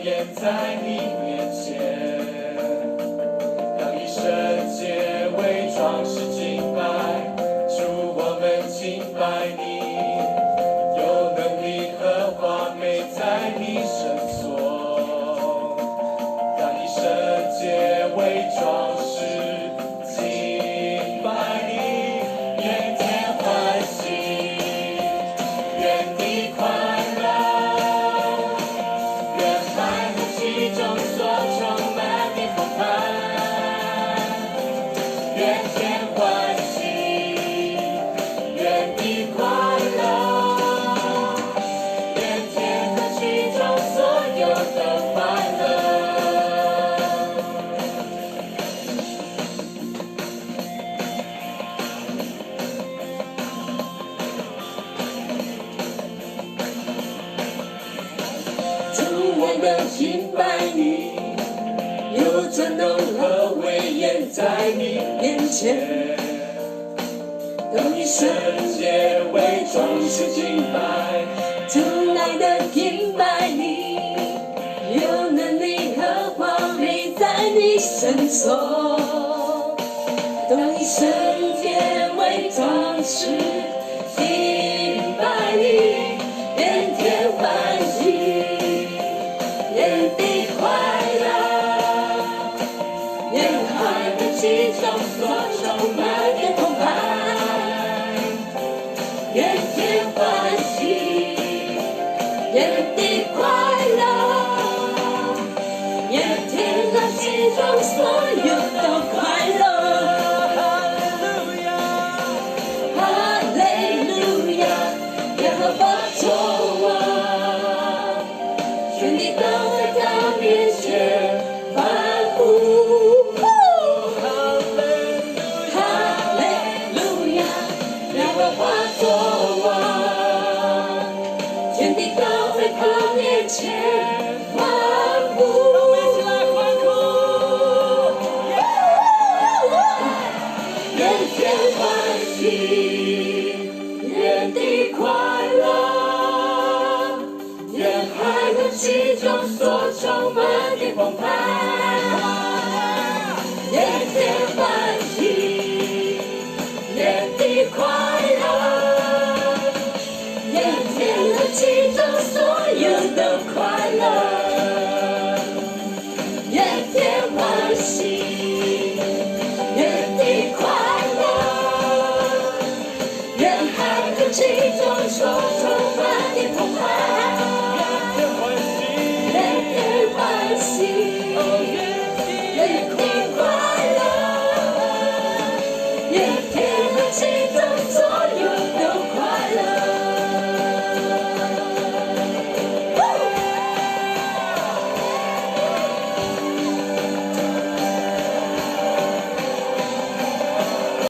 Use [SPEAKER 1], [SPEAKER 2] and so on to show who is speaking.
[SPEAKER 1] 眼在你面前，让一生皆伪装是敬拜，主我们敬拜你，有能力和华美在你身所，让一生皆伪装是敬拜你，愿天欢喜，愿地快乐，愿海和其中所充满的澎湃，愿天欢喜，愿地快乐，愿天和其中所有的快乐。主我们敬拜你，有尊荣和威严在你面前，用一生皆伪装是敬拜，主来的敬拜你，有能力和华美在你身所，用一生皆伪装是敬拜你，愿天欢喜，愿地快乐，愿海和其中所充满的澎湃，愿天欢喜，愿地快乐，愿天和其中所有的快乐。哈利路亚，耶和华作王，全地都在他面前欢呼。哈利路亚，耶和华作王，全地都在他面前欢呼。让我们一起来欢呼！愿天欢喜，愿地快乐，愿海和其中所充满的澎湃，愿天欢喜，愿地快乐，愿天和其中所有的快乐，愿天欢喜，愿地快乐，愿海和其中所充满的澎湃。